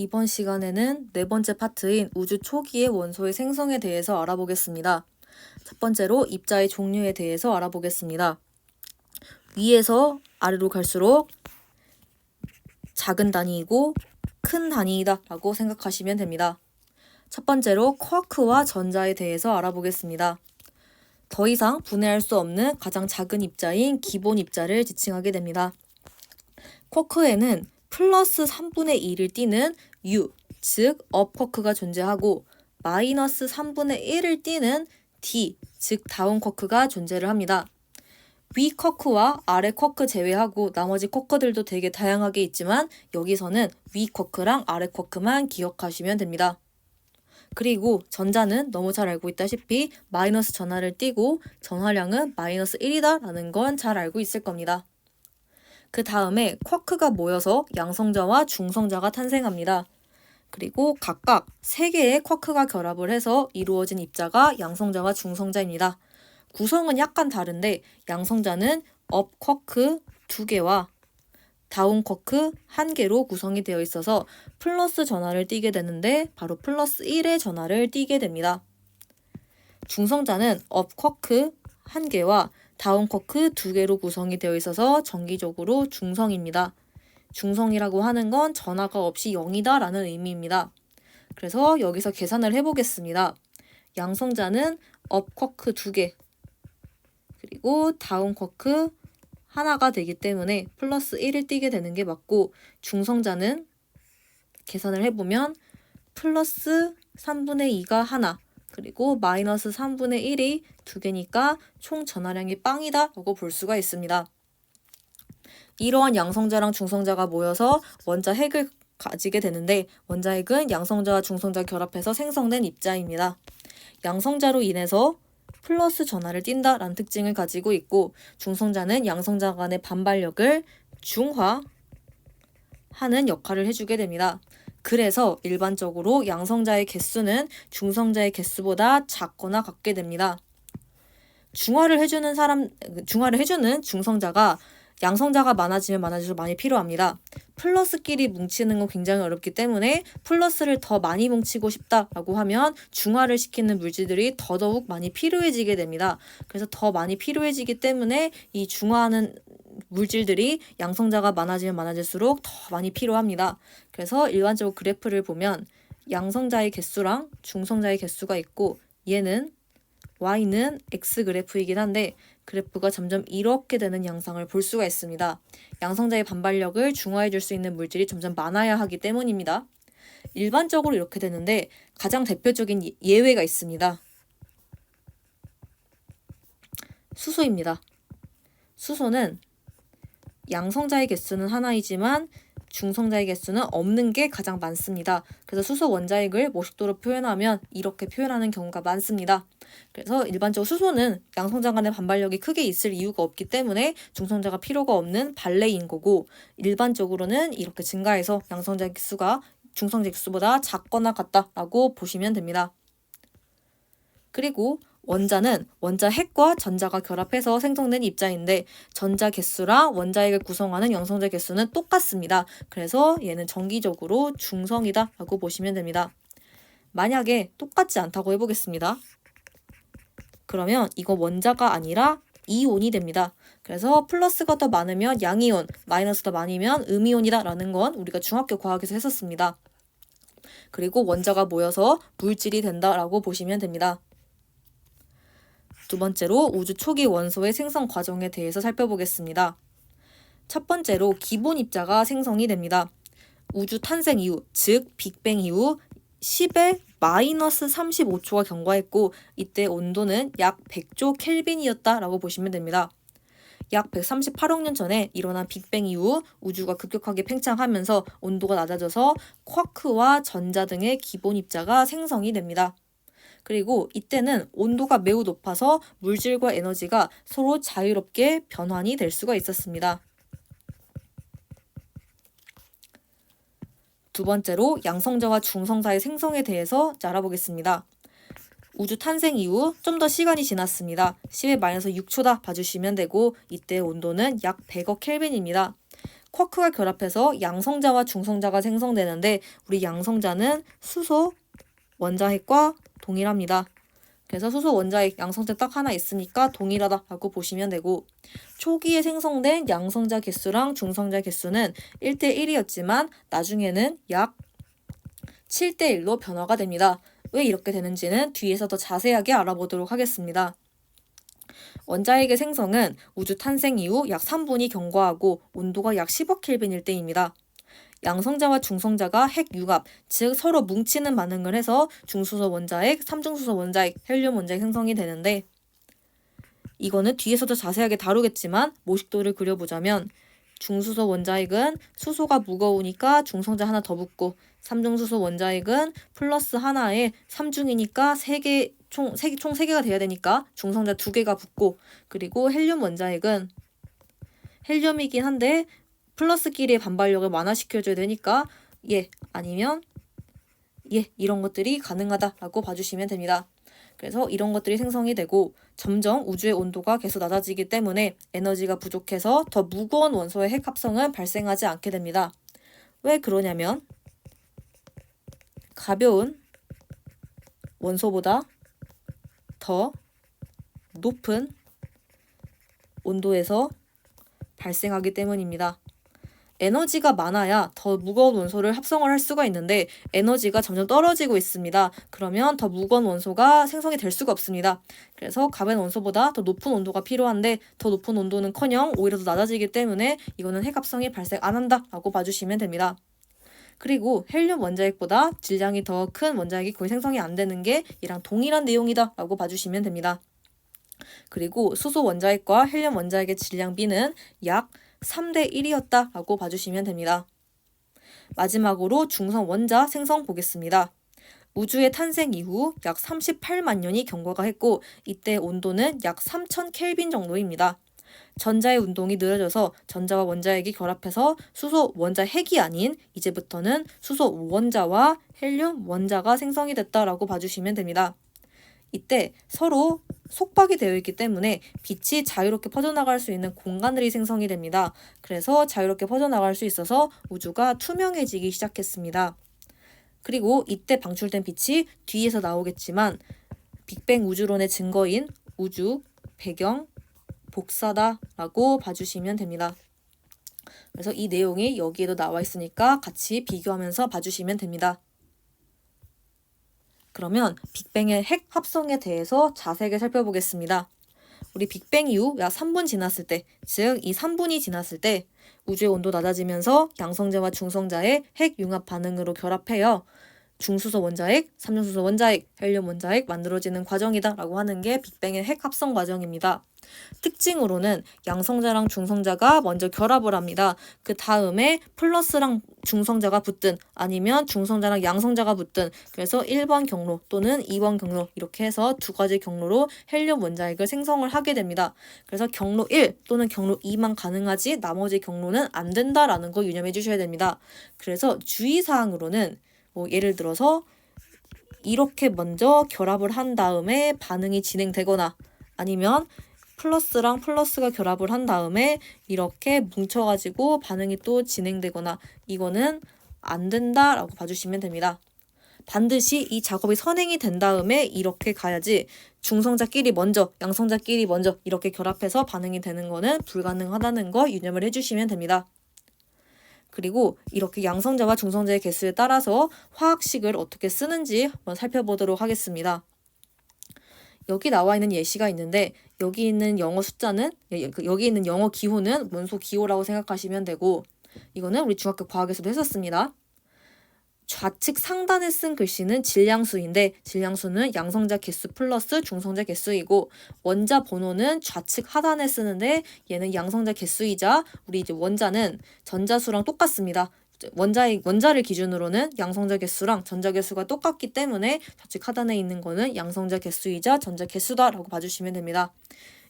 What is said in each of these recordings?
이번 시간에는 네 번째 파트인 우주 초기의 원소의 생성에 대해서 알아보겠습니다. 첫 번째로 입자의 종류에 대해서 알아보겠습니다. 위에서 아래로 갈수록 작은 단위이고 큰 단위이다 라고 생각하시면 됩니다. 첫 번째로 쿼크와 전자에 대해서 알아보겠습니다. 더 이상 분해할 수 없는 가장 작은 입자인 기본 입자를 지칭하게 됩니다. 쿼크에는 플러스 3분의 1을 띠는 U, 즉 업쿼크가 존재하고 마이너스 3분의 1을 띠는 D, 즉 다운쿼크가 존재를 합니다. 위 쿼크와 아래 쿼크 제외하고 나머지 쿼크들도 되게 다양하게 있지만 여기서는 위 쿼크랑 아래 쿼크만 기억하시면 됩니다. 그리고 전자는 너무 잘 알고 있다시피 마이너스 전하를 띠고 전하량은 마이너스 1이다 라는 건 잘 알고 있을 겁니다. 그 다음에 쿼크가 모여서 양성자와 중성자가 탄생합니다. 그리고 각각 3개의 쿼크가 결합을 해서 이루어진 입자가 양성자와 중성자입니다. 구성은 약간 다른데 양성자는 업 쿼크 2개와 다운 쿼크 1개로 구성이 되어 있어서 플러스 전하를 띠게 되는데 바로 플러스 1의 전하를 띠게 됩니다. 중성자는 업 쿼크 1개와 다운 쿼크 2개로 구성이 되어 있어서 정기적으로 중성입니다. 중성이라고 하는 건 전하가 없이 0이다 라는 의미입니다. 그래서 여기서 계산을 해보겠습니다. 양성자는 업 쿼크 2개 그리고 다운 쿼크 하나가 되기 때문에 플러스 1을 띠게 되는 게 맞고 중성자는 계산을 해보면 플러스 3분의 2가 하나 그리고 마이너스 3분의 1이 2개니까 총 전하량이 빵이다 라고 볼 수가 있습니다. 이러한 양성자랑 중성자가 모여서 원자핵을 가지게 되는데 원자핵은 양성자와 중성자 결합해서 생성된 입자입니다. 양성자로 인해서 플러스 전하를 띈다 라는 특징을 가지고 있고 중성자는 양성자 간의 반발력을 중화하는 역할을 해주게 됩니다. 그래서 일반적으로 양성자의 개수는 중성자의 개수보다 작거나 같게 됩니다. 중화를 해주는 중성자가 양성자가 많아지면 많아질수록 많이 필요합니다. 플러스끼리 뭉치는 건 굉장히 어렵기 때문에 플러스를 더 많이 뭉치고 싶다라고 하면 중화를 시키는 물질들이 더더욱 많이 필요해지게 됩니다. 그래서 더 많이 필요해지기 때문에 이 중화하는 물질들이 양성자가 많아지면 많아질수록 더 많이 필요합니다. 그래서 일반적으로 그래프를 보면 양성자의 개수랑 중성자의 개수가 있고 얘는 Y는 X 그래프이긴 한데 그래프가 점점 이렇게 되는 양상을 볼 수가 있습니다. 양성자의 반발력을 중화해 줄 수 있는 물질이 점점 많아야 하기 때문입니다. 일반적으로 이렇게 되는데 가장 대표적인 예외가 있습니다. 수소입니다. 수소는 양성자의 개수는 하나이지만 중성자의 개수는 없는 게 가장 많습니다. 그래서 수소 원자핵을 모식도로 표현하면 이렇게 표현하는 경우가 많습니다. 그래서 일반적으로 수소는 양성자 간의 반발력이 크게 있을 이유가 없기 때문에 중성자가 필요가 없는 발레인 거고 일반적으로는 이렇게 증가해서 양성자 개수가 중성자 개수보다 작거나 같다라고 보시면 됩니다. 그리고 원자는 원자핵과 전자가 결합해서 생성된 입자인데 전자 개수랑 원자핵을 구성하는 양성자 개수는 똑같습니다. 그래서 얘는 정기적으로 중성이다 라고 보시면 됩니다. 만약에 똑같지 않다고 해보겠습니다. 그러면 이거 원자가 아니라 이온이 됩니다. 그래서 플러스가 더 많으면 양이온, 마이너스 더 많으면 음이온이다 라는 건 우리가 중학교 과학에서 했었습니다. 그리고 원자가 모여서 물질이 된다라고 보시면 됩니다. 두 번째로 우주 초기 원소의 생성 과정에 대해서 살펴보겠습니다. 첫 번째로 기본 입자가 생성이 됩니다. 우주 탄생 이후, 즉 빅뱅 이후 10의 마이너스 35초가 경과했고 이때 온도는 약 100조 켈빈이었다라고 보시면 됩니다. 약 138억 년 전에 일어난 빅뱅 이후 우주가 급격하게 팽창하면서 온도가 낮아져서 쿼크와 전자 등의 기본 입자가 생성이 됩니다. 그리고 이때는 온도가 매우 높아서 물질과 에너지가 서로 자유롭게 변환이 될 수가 있었습니다. 두 번째로 양성자와 중성자의 생성에 대해서 알아보겠습니다. 우주 탄생 이후 좀 더 시간이 지났습니다. 10의 마이너스 6초다 봐주시면 되고 이때 온도는 약 100억 켈빈입니다. 쿼크가 결합해서 양성자와 중성자가 생성되는데 우리 양성자는 수소 원자핵과 동일합니다. 그래서 수소 원자핵 양성자 딱 하나 있으니까 동일하다라고 보시면 되고, 초기에 생성된 양성자 개수랑 중성자 개수는 1대1이었지만 나중에는 약 7대1로 변화가 됩니다. 왜 이렇게 되는지는 뒤에서 더 자세하게 알아보도록 하겠습니다. 원자핵의 생성은 우주 탄생 이후 약 3분이 경과하고 온도가 약 10억 켈빈일 때입니다. 양성자와 중성자가 핵 융합, 즉 서로 뭉치는 반응을 해서 중수소 원자핵, 삼중수소 원자핵, 헬륨 원자핵 생성이 되는데, 이거는 뒤에서도 자세하게 다루겠지만 모식도를 그려보자면 중수소 원자핵은 수소가 무거우니까 중성자 하나 더 붙고, 삼중수소 원자핵은 플러스 하나에 삼중이니까 총 3개가 돼야 되니까 중성자 2개가 붙고, 그리고 헬륨 원자핵은 헬륨이긴 한데 플러스끼리의 반발력을 완화시켜줘야 되니까 아니면 이런 것들이 가능하다라고 봐주시면 됩니다. 그래서 이런 것들이 생성이 되고 점점 우주의 온도가 계속 낮아지기 때문에 에너지가 부족해서 더 무거운 원소의 핵 합성은 발생하지 않게 됩니다. 왜 그러냐면 가벼운 원소보다 더 높은 온도에서 발생하기 때문입니다. 에너지가 많아야 더 무거운 원소를 합성을 할 수가 있는데 에너지가 점점 떨어지고 있습니다. 그러면 더 무거운 원소가 생성이 될 수가 없습니다. 그래서 가벼운 원소보다 더 높은 온도가 필요한데 더 높은 온도는커녕 오히려 더 낮아지기 때문에 이거는 핵 합성이 발생 안 한다라고 봐주시면 됩니다. 그리고 헬륨 원자핵보다 질량이 더 큰 원자핵이 거의 생성이 안 되는 게 이랑 동일한 내용이다라고 봐주시면 됩니다. 그리고 수소 원자핵과 헬륨 원자핵의 질량 비는 약 3대1이었다라고 봐주시면 됩니다. 마지막으로 중성 원자 생성 보겠습니다. 우주의 탄생 이후 약 38만 년이 경과가 했고 이때 온도는 약 3000 켈빈 정도입니다. 전자의 운동이 느려져서 전자와 원자핵이 결합해서 수소 원자핵이 아닌 이제부터는 수소 원자와 헬륨 원자가 생성이 됐다라고 봐주시면 됩니다. 이때 서로 속박이 되어 있기 때문에 빛이 자유롭게 퍼져나갈 수 있는 공간들이 생성이 됩니다. 그래서 자유롭게 퍼져나갈 수 있어서 우주가 투명해지기 시작했습니다. 그리고 이때 방출된 빛이 뒤에서 나오겠지만 빅뱅 우주론의 증거인 우주, 배경, 복사다라고 봐주시면 됩니다. 그래서 이 내용이 여기에도 나와 있으니까 같이 비교하면서 봐주시면 됩니다. 그러면 빅뱅의 핵 합성에 대해서 자세하게 살펴보겠습니다. 우리 빅뱅 이후 약 3분 지났을 때, 즉 이 3분이 지났을 때 우주의 온도 낮아지면서 양성자와 중성자의 핵 융합 반응으로 결합해요. 중수소 원자핵, 삼중수소 원자핵, 헬륨 원자핵 만들어지는 과정이다라고 하는 게 빅뱅의 핵 합성 과정입니다. 특징으로는 양성자랑 중성자가 먼저 결합을 합니다. 그 다음에 플러스랑 중성자가 붙든 아니면 중성자랑 양성자가 붙든, 그래서 1번 경로 또는 2번 경로 이렇게 해서 두 가지 경로로 헬륨 원자핵을 생성을 하게 됩니다. 그래서 경로 1 또는 경로 2만 가능하지 나머지 경로는 안 된다라는 거 유념해 주셔야 됩니다. 그래서 주의사항으로는 예를 들어서 이렇게 먼저 결합을 한 다음에 반응이 진행되거나 아니면 플러스랑 플러스가 결합을 한 다음에 이렇게 뭉쳐가지고 반응이 또 진행되거나 이거는 안 된다라고 봐주시면 됩니다. 반드시 이 작업이 선행이 된 다음에 이렇게 가야지 중성자끼리 먼저, 양성자끼리 먼저 이렇게 결합해서 반응이 되는 거는 불가능하다는 거 유념을 해주시면 됩니다. 그리고 이렇게 양성자와 중성자의 개수에 따라서 화학식을 어떻게 쓰는지 한번 살펴보도록 하겠습니다. 여기 나와 있는 예시가 있는데 여기 있는 영어 숫자는 여기 있는 영어 기호는 원소 기호라고 생각하시면 되고, 이거는 우리 중학교 과학에서도 했었습니다. 좌측 상단에 쓴 글씨는 질량수인데 질량수는 양성자 개수 플러스 중성자 개수이고, 원자 번호는 좌측 하단에 쓰는데 얘는 양성자 개수이자 우리 이제 원자는 전자수랑 똑같습니다. 원자를 기준으로는 양성자 개수랑 전자 개수가 똑같기 때문에 좌측 하단에 있는 거는 양성자 개수이자 전자 개수다라고 봐주시면 됩니다.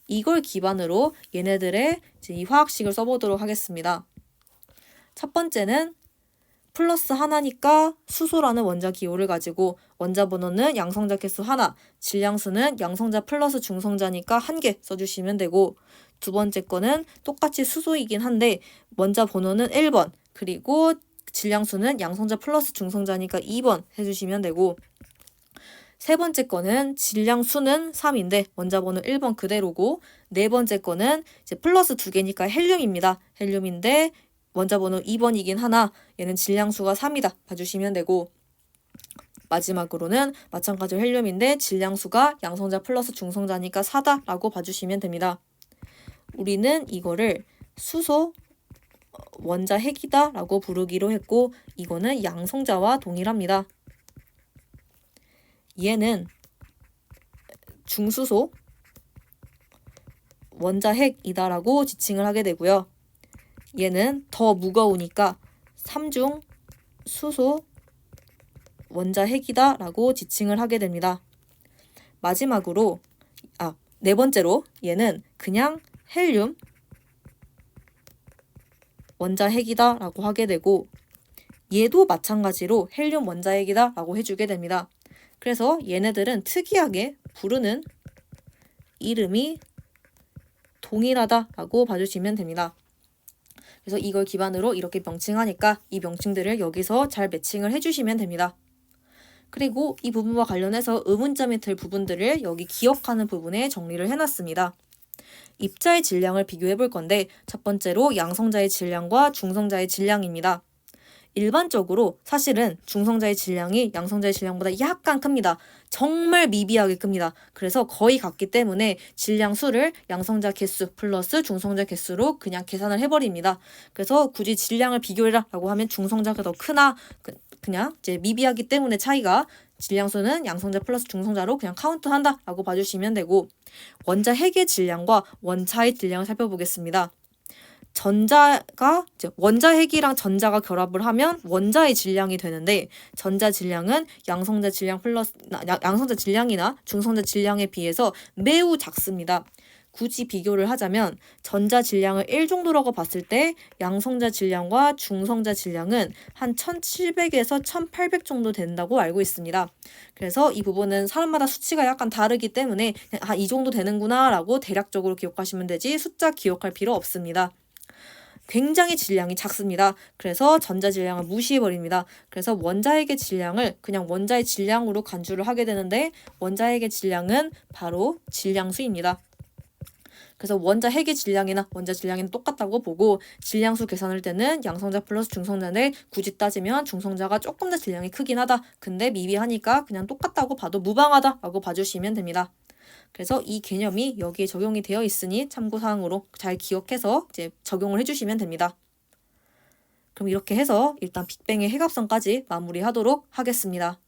이걸 기반으로 얘네들의 이제 이 화학식을 써보도록 하겠습니다. 첫 번째는 플러스 하나니까 수소라는 원자 기호를 가지고 원자 번호는 양성자 개수 하나, 질량수는 양성자 플러스 중성자니까 1개 써주시면 되고, 두 번째 거는 똑같이 수소이긴 한데 원자 번호는 1번, 그리고 질량수는 양성자 플러스 중성자니까 2번 해주시면 되고, 세 번째 거는 질량수는 3인데 원자 번호 1번 그대로고, 네 번째 거는 이제 플러스 2개니까 헬륨입니다. 헬륨인데 원자 번호 2번이긴 하나 얘는 질량수가 3이다 봐주시면 되고, 마지막으로는 마찬가지로 헬륨인데 질량수가 양성자 플러스 중성자니까 4다라고 봐주시면 됩니다. 우리는 이거를 수소 원자 핵이다라고 부르기로 했고, 이거는 양성자와 동일합니다. 얘는 중수소 원자 핵이다라고 지칭을 하게 되고요. 얘는 더 무거우니까 3중 수소 원자 핵이다라고 지칭을 하게 됩니다. 마지막으로 네 번째로 얘는 그냥 헬륨 원자 핵이다라고 하게 되고, 얘도 마찬가지로 헬륨 원자 핵이다라고 해주게 됩니다. 그래서 얘네들은 특이하게 부르는 이름이 동일하다라고 봐주시면 됩니다. 그래서 이걸 기반으로 이렇게 명칭하니까 이 명칭들을 여기서 잘 매칭을 해주시면 됩니다. 그리고 이 부분과 관련해서 의문점이 될 부분들을 여기 기억하는 부분에 정리를 해놨습니다. 입자의 질량을 비교해 볼 건데, 첫 번째로 양성자의 질량과 중성자의 질량입니다. 일반적으로 사실은 중성자의 질량이 양성자의 질량보다 약간 큽니다. 정말 미비하게 큽니다. 그래서 거의 같기 때문에 질량수를 양성자 개수 플러스 중성자 개수로 그냥 계산을 해버립니다. 그래서 굳이 질량을 비교해라 라고 하면 중성자가 더 크나 그냥 이제 미비하기 때문에 차이가, 질량수는 양성자 플러스 중성자로 그냥 카운트한다 라고 봐주시면 되고, 원자 핵의 질량과 원자의 질량을 살펴보겠습니다. 전자가 원자 핵이랑 전자가 결합을 하면 원자의 질량이 되는데, 전자 질량은 양성자 질량 플러스 양성자 질량이나 중성자 질량에 비해서 매우 작습니다. 굳이 비교를 하자면 전자 질량을 1 정도라고 봤을 때 양성자 질량과 중성자 질량은 한 1700에서 1800 정도 된다고 알고 있습니다. 그래서 이 부분은 사람마다 수치가 약간 다르기 때문에 이 정도 되는구나 라고 대략적으로 기억하시면 되지 숫자 기억할 필요 없습니다. 굉장히 질량이 작습니다. 그래서 전자 질량을 무시해버립니다. 그래서 원자핵의 질량을 그냥 원자의 질량으로 간주를 하게 되는데, 원자핵의 질량은 바로 질량수입니다. 그래서 원자 핵의 질량이나 원자 질량이나 똑같다고 보고, 질량수 계산할 때는 양성자 플러스 중성자인데 굳이 따지면 중성자가 조금 더 질량이 크긴 하다. 근데 미비하니까 그냥 똑같다고 봐도 무방하다라고 봐주시면 됩니다. 그래서 이 개념이 여기에 적용이 되어 있으니 참고사항으로 잘 기억해서 이제 적용을 해주시면 됩니다. 그럼 이렇게 해서 일단 빅뱅의 핵합성까지 마무리하도록 하겠습니다.